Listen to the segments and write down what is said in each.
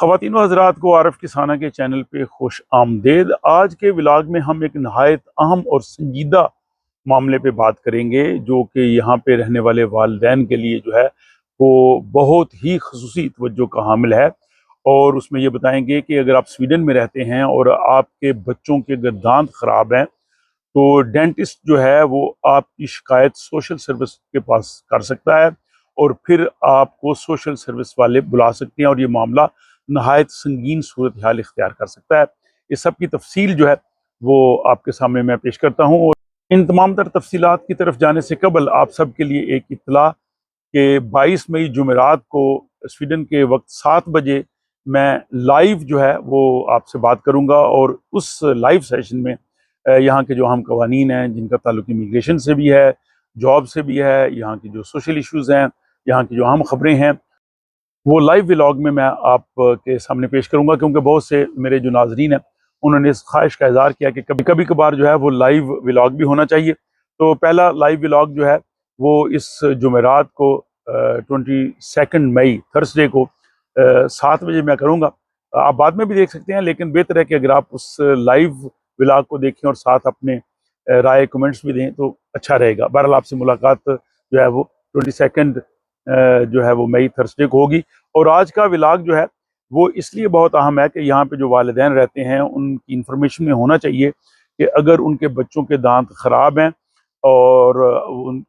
ख़वातीन व हज़रात को आरफ किसाना के चैनल पे खुश आमदेद। आज के व्लॉग में हम एक नहायत अहम और संजीदा मामले पे बात करेंगे, जो कि यहाँ पे रहने वाले वालिदैन के लिए जो है वो बहुत ही ख़ुसूसी तवज्जो का हामिल है। और उसमें ये बताएंगे कि अगर आप स्वीडन में रहते हैं और आपके बच्चों के अगर दांत ख़राब हैं तो डेंटिस्ट जो है वो आपकी शिकायत सोशल सर्विस के पास कर सकता है और फिर आपको सोशल सर्विस वाले बुला सकते हैं और ये मामला नहायत संगीन सूरत हाल इख्तियार कर सकता है। इस सब की तफसील जो है वो आपके सामने मैं पेश करता हूँ। और इन तमाम तर तफसीलात की तरफ जाने से कबल आप सब के लिए एक इत्तला कि 22 मई जुमेरात को स्वीडन के वक्त 7 बजे मैं लाइव जो है वो आपसे बात करूँगा और उस लाइव सेशन में यहाँ के जो अहम कवानीन हैं जिनका ताल्लुक इमिग्रेशन से भी है, जॉब से भी है, यहाँ की जो सोशल इश्यूज़ हैं, यहाँ की जो अहम ख़बरें हैं, वो लाइव व्लॉग में मैं आप के सामने पेश करूंगा। क्योंकि बहुत से मेरे जो नाजरीन हैं उन्होंने इस ख्वाहिश का इज़हार किया कि कभी कभार जो है वो लाइव व्लॉग भी होना चाहिए। तो पहला लाइव व्लॉग जो है वो इस जुमेरात को 22 मई थर्सडे को 7 बजे मैं करूँगा। आप बाद में भी देख सकते हैं, लेकिन बेहतर है कि अगर आप उस लाइव व्लॉग को देखें और साथ अपने राय कमेंट्स भी दें तो अच्छा रहेगा। बहरहाल आपसे मुलाकात जो है वो 22 जो है वो मई थर्सडे को होगी। और आज का व्लॉग जो है वो इसलिए बहुत अहम है कि यहाँ पे जो वालिदैन रहते हैं उनकी इंफॉर्मेशन में होना चाहिए कि अगर उनके बच्चों के दांत ख़राब हैं और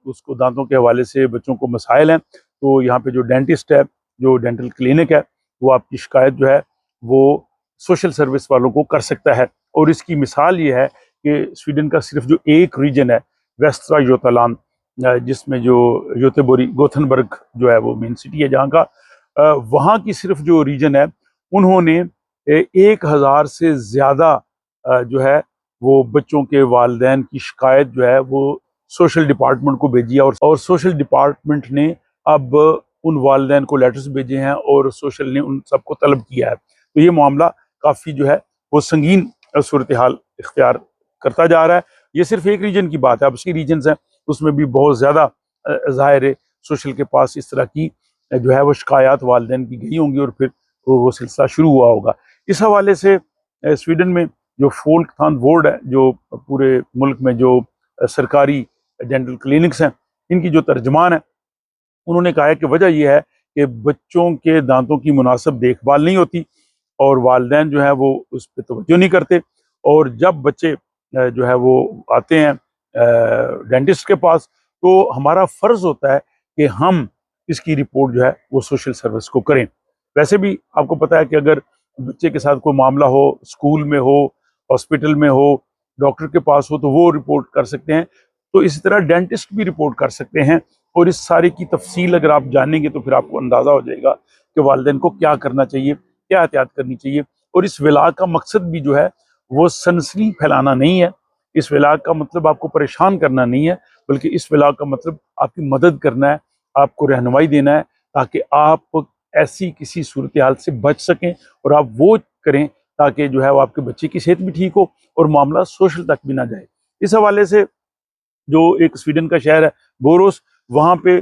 उसको दांतों के हवाले से बच्चों को मसाइल हैं तो यहाँ पे जो डेंटिस्ट है, जो डेंटल क्लिनिक है, वो आपकी शिकायत जो है वो सोशल सर्विस वालों को कर सकता है। और इसकी मिसाल ये है कि स्वीडन का सिर्फ जो एक रीजन है वेस्ट्रा योतालांड, जिसमें जो योतेबोरी गोथनबर्ग जो है वो मेन सिटी है जहाँ का, वहाँ की सिर्फ जो रीजन है उन्होंने 1000 से ज़्यादा जो है वो बच्चों के वालिदैन की शिकायत जो है वो सोशल डिपार्टमेंट को भेजी है। और सोशल डिपार्टमेंट ने अब उन वालिदैन को लेटर्स भेजे हैं और सोशल ने उन सबको तलब किया है। तो ये मामला काफ़ी जो है वो संगीन सूरत हाल इख्तियार करता जा रहा है। ये सिर्फ एक रीजन की बात है, अब उसकी रीजन्स हैं उसमें भी बहुत ज़्यादा ज़ाहिर है सोशल के पास इस तरह की जो है वो शिकायत वालिदैन की गई होंगी और फिर वो सिलसिला शुरू हुआ होगा। इस हवाले से स्वीडन में जो फोल्कथान बोर्ड है, जो पूरे मुल्क में जो सरकारी डेंटल क्लिनिक्स हैं, इनकी जो तर्जमान है उन्होंने कहा है कि वजह यह है कि बच्चों के दांतों की मुनासिब देखभाल नहीं होती और वालिदैन जो है वो उस पर तवज्जो नहीं करते। और जब बच्चे जो है वो आते हैं डेंटिस्ट के पास तो हमारा फ़र्ज़ होता है कि हम इसकी रिपोर्ट जो है वो सोशल सर्विस को करें। वैसे भी आपको पता है कि अगर बच्चे के साथ कोई मामला हो, स्कूल में हो, हॉस्पिटल में हो, डॉक्टर के पास हो, तो वो रिपोर्ट कर सकते हैं। तो इसी तरह डेंटिस्ट भी रिपोर्ट कर सकते हैं। और इस सारे की तफसील अगर आप जानेंगे तो फिर आपको अंदाज़ा हो जाएगा कि वालिदैन को क्या करना चाहिए, क्या एहतियात करनी चाहिए। और इस व्लॉग का मकसद भी जो है वो सनसनी फैलाना नहीं है, इस व्लॉग का मतलब आपको परेशान करना नहीं है, बल्कि इस व्लॉग का मतलब आपकी मदद करना है, आपको रहनुमाई देना है ताकि आप ऐसी किसी सूरत हाल से बच सकें और आप वो करें ताकि जो है वो आपके बच्चे की सेहत भी ठीक हो और मामला सोशल तक भी ना जाए। इस हवाले से जो एक स्वीडन का शहर है बोरोस, वहाँ पे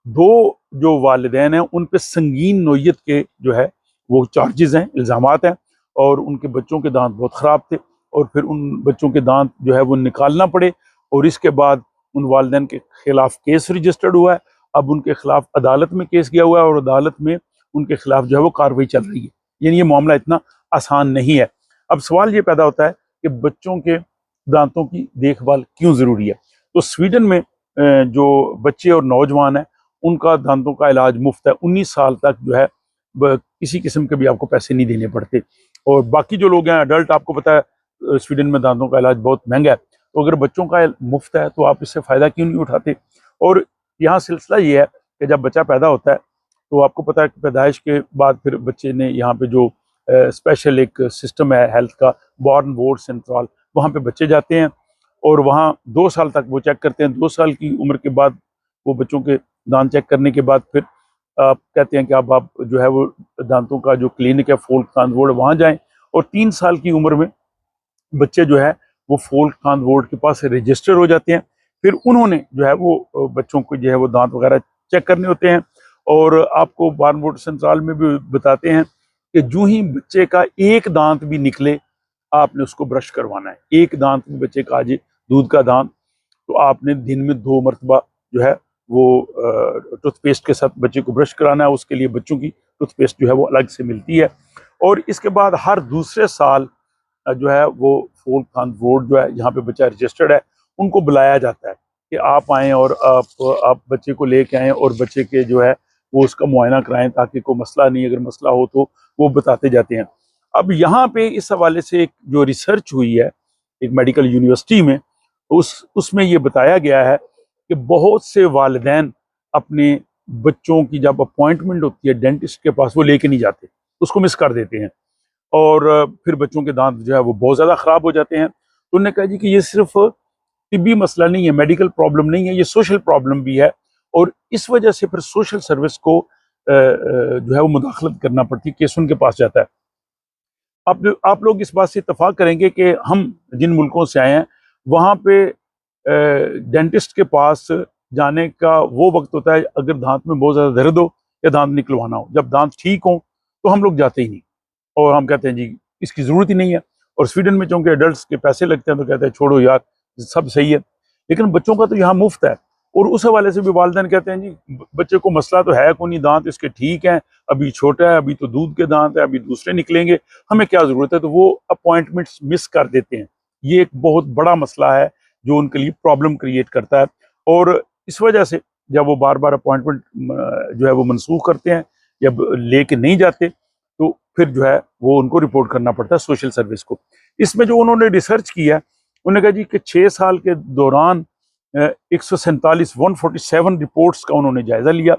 2 जो वालिदैन हैं उन पे संगीन नोयत के जो है वो चार्जेस हैं, इल्ज़ामात हैं। और उनके बच्चों के दांत बहुत ख़राब थे और फिर उन बच्चों के दांत जो है वो निकालना पड़े और इसके बाद उन वालिदैन के ख़िलाफ़ केस रजिस्टर्ड हुआ है। अब उनके ख़िलाफ़ अदालत में केस गया हुआ है और अदालत में उनके ख़िलाफ़ जो है वो कार्रवाई चल रही है। यानी ये मामला इतना आसान नहीं है। अब सवाल ये पैदा होता है कि बच्चों के दांतों की देखभाल क्यों ज़रूरी है। तो स्वीडन में जो बच्चे और नौजवान हैं उनका दांतों का इलाज मुफ्त है। 19 साल तक जो है किसी किस्म के भी आपको पैसे नहीं देने पड़ते। और बाकी जो लोग हैं अडल्ट, आपको पता है स्वीडन में दांतों का इलाज बहुत महंगा है, तो अगर बच्चों का मुफ्त है तो आप इससे फ़ायदा क्यों नहीं उठाते। और यहाँ सिलसिला ये है कि जब बच्चा पैदा होता है तो आपको पता है कि पैदाइश के बाद फिर बच्चे ने यहाँ पे जो स्पेशल एक सिस्टम है हेल्थ का, बॉर्न बोर्ड सेंट्रल, वहाँ पे बच्चे जाते हैं और वहाँ 2 साल तक वो चेक करते हैं। 2 साल की उम्र के बाद वो बच्चों के दांत चेक करने के बाद फिर आप कहते हैं कि अब आप जो है वो दांतों का जो क्लिनिक है फोल्कथान बोर्ड, वहाँ जाएं। और 3 साल की उम्र में बच्चे जो है वो फोल्कथान बोर्ड के पास रजिस्टर हो जाते हैं। फिर उन्होंने जो है वो बच्चों को जो है वो दांत वगैरह चेक करने होते हैं और आपको बॉर्न बोर्ड सेंट्रल में भी बताते हैं कि जो ही बच्चे का एक दांत भी निकले आपने उसको ब्रश करवाना है। एक दांत भी बच्चे का आज दूध का दांत, तो आपने दिन में 2 मरतबा जो है वो टूथपेस्ट के साथ बच्चे को ब्रश कराना है। उसके लिए बच्चों की टूथपेस्ट जो है वो अलग से मिलती है। और इसके बाद हर दूसरे साल जो है वो फोल्क खान बोर्ड जो है जहाँ पे बच्चा रजिस्टर्ड है उनको बुलाया जाता है कि आप आएँ और आप बच्चे को लेके आएँ और बच्चे के जो है वो उसका मुआयना कराएं, ताकि कोई मसला नहीं, अगर मसला हो तो वो बताते जाते हैं। अब यहाँ पे इस हवाले से एक जो रिसर्च हुई है एक मेडिकल यूनिवर्सिटी में, उसमें ये बताया गया है कि बहुत से वालिदैन अपने बच्चों की जब अपॉइंटमेंट होती है डेंटिस्ट के पास वो लेके नहीं जाते, उसको मिस कर देते हैं और फिर बच्चों के दांत जो है वो बहुत ज़्यादा ख़राब हो जाते हैं। तो उन्होंने कहा जी कि ये सिर्फ तिब्बी मसला नहीं है, मेडिकल प्रॉब्लम नहीं है, ये सोशल प्रॉब्लम भी है। और इस वजह से फिर सोशल सर्विस को जो है वो मुदाखलत करना पड़ती है, केस उनके पास जाता है। आप लोग इस बात से इत्तफाक करेंगे कि हम जिन मुल्कों से आए हैं वहाँ पे डेंटिस्ट के पास जाने का वो वक्त होता है अगर दांत में बहुत ज़्यादा दर्द हो या दांत निकलवाना हो। जब दांत ठीक हो तो हम लोग जाते ही नहीं और हम कहते हैं जी इसकी ज़रूरत ही नहीं है। और स्वीडन में चूँकि एडल्ट के पैसे लगते हैं तो कहते हैं छोड़ो यार सब सही है, लेकिन बच्चों का तो यहाँ मुफ्त है। और उस हवाले से भी वालिदैन कहते हैं जी बच्चे को मसला तो है कोई नहीं, दांत इसके ठीक हैं, अभी छोटा है, अभी तो दूध के दांत है, अभी दूसरे निकलेंगे, हमें क्या ज़रूरत है। तो वो अपॉइंटमेंट्स मिस कर देते हैं। ये एक बहुत बड़ा मसला है जो उनके लिए प्रॉब्लम क्रिएट करता है। और इस वजह से जब वो बार बार अपॉइंटमेंट जो है वो मनसूख करते हैं या लेके नहीं जाते तो फिर जो है वो उनको रिपोर्ट करना पड़ता है सोशल सर्विस को। इसमें जो उन्होंने रिसर्च किया है उन्होंने कहा जी कि 6 साल के दौरान 147 रिपोर्ट्स का उन्होंने जायजा लिया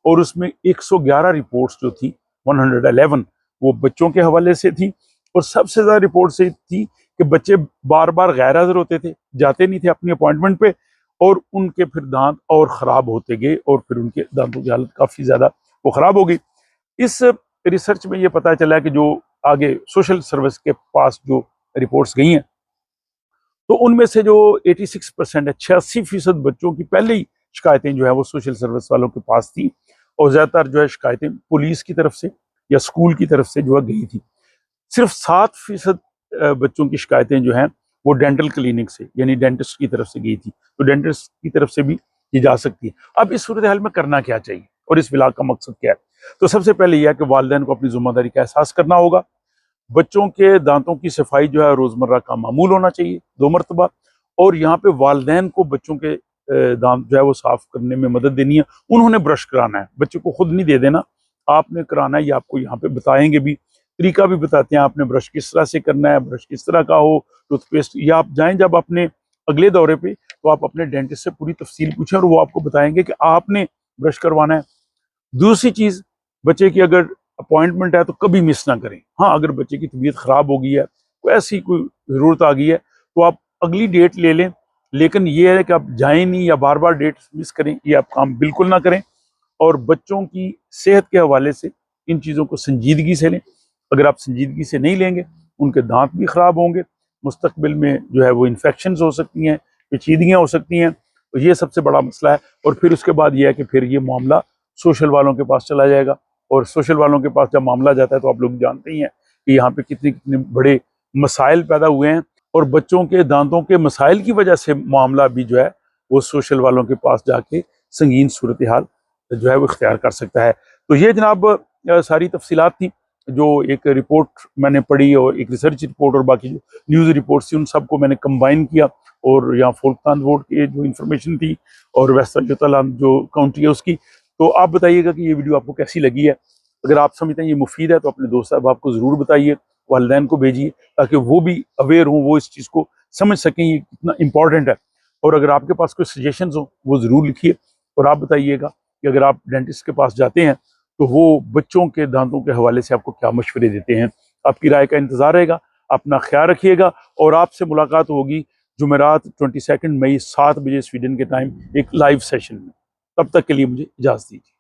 और उसमें 111 रिपोर्ट्स जो थी 111 वो बच्चों के हवाले से थी। और सबसे ज्यादा रिपोर्ट से थी कि बच्चे बार बार गैर हाजिर होते थे, जाते नहीं थे अपनी अपॉइंटमेंट पे और उनके फिर दांत और ख़राब होते गए और फिर उनके दांतों की हालत काफ़ी ज़्यादा वो ख़राब हो गई। इस रिसर्च में ये पता चला कि जो आगे सोशल सर्विस के पास जो रिपोर्ट्स गई हैं तो उनमें से जो 86% है, 86% बच्चों की पहले ही शिकायतें जो है वो सोशल सर्विस वालों के पास थी और ज़्यादातर जो है शिकायतें पुलिस की तरफ से या स्कूल की तरफ से जो है गई थी। सिर्फ 7% बच्चों की शिकायतें जो हैं वो डेंटल क्लिनिक से यानी डेंटिस्ट की तरफ से गई थी। तो डेंटिस्ट की तरफ से भी की जा सकती है। अब इस सूरत हाल में करना क्या चाहिए और इस विलाग का मकसद क्या है? तो सबसे पहले यह है कि वालिदैन को अपनी जिम्मेदारी का एहसास करना होगा। बच्चों के दांतों की सफाई जो है रोजमर्रा का मामूल होना चाहिए 2 मरतबा। और यहाँ पे वालिदैन को बच्चों के दांत जो है वो साफ करने में मदद देनी है। उन्होंने ब्रश कराना है, बच्चे को खुद नहीं दे देना, आपने कराना है। ये आपको यहाँ पे बताएंगे भी, तरीका भी बताते हैं, आपने ब्रश किस तरह से करना है, ब्रश किस तरह का हो, टूथपेस्ट, या आप जाएं जब अपने अगले दौरे पे तो आप अपने डेंटिस्ट से पूरी तफसील पूछें और वो आपको बताएंगे कि आपने ब्रश करवाना है। दूसरी चीज, बच्चे की अगर अपॉइंटमेंट है तो कभी मिस ना करें। हाँ, अगर बच्चे की तबीयत खराब हो गई है, कोई ऐसी कोई जरूरत आ गई है तो आप अगली डेट ले लें, लेकिन ये है कि आप जाएं नहीं या बार बार डेट मिस करें, ये आप काम बिल्कुल ना करें। और बच्चों की सेहत के हवाले से इन चीज़ों को संजीदगी से लें। अगर आप संजीदगी से नहीं लेंगे उनके दांत भी खराब होंगे, मुस्तकबिल में जो है वो इन्फेक्शन हो सकती हैं, पेचीदगियाँ हो सकती हैं। तो ये सबसे बड़ा मसला है। और फिर उसके बाद ये है कि फिर ये मामला सोशल वालों के पास चला जाएगा और सोशल वालों के पास जब मामला जाता है तो आप लोग जानते ही हैं कि यहाँ पे कितने कितने बड़े मसाइल पैदा हुए हैं। और बच्चों के दांतों के मसाइल की वजह से मामला भी जो है वो सोशल वालों के पास जाके संगीन सूरत हाल जो है वो इख्तियार कर सकता है। तो ये जनाब सारी तफसीलात थी जो एक रिपोर्ट मैंने पढ़ी और एक रिसर्च रिपोर्ट और बाकी जो न्यूज़ रिपोर्ट्स थी उन सबको मैंने कंबाइन किया और यहाँ फोल्कलैंड बोर्ड की जो इन्फॉर्मेशन थी और वेस्ट जुतालैंड जो काउंटी है उसकी। तो आप बताइएगा कि ये वीडियो आपको कैसी लगी है। अगर आप समझते हैं ये मुफीद है तो अपने दोस्त साहब को ज़रूर बताइए, वालिदैन को भेजिए ताकि वो भी अवेयर हों, वो इस चीज़ को समझ सकें ये कितना इंपॉर्टेंट है। और अगर आपके पास कोई सजेशंस हो वो ज़रूर लिखिए और आप बताइएगा कि अगर आप डेंटिस्ट के पास जाते हैं तो वो बच्चों के दांतों के हवाले से आपको क्या मशवरे देते हैं। आपकी राय का इंतज़ार रहेगा। अपना ख्याल रखिएगा और आपसे मुलाकात होगी जुमेरात 22 मई 7 बजे स्वीडन के टाइम एक लाइव सेशन में। तब तक के लिए मुझे इजाज़त दीजिए।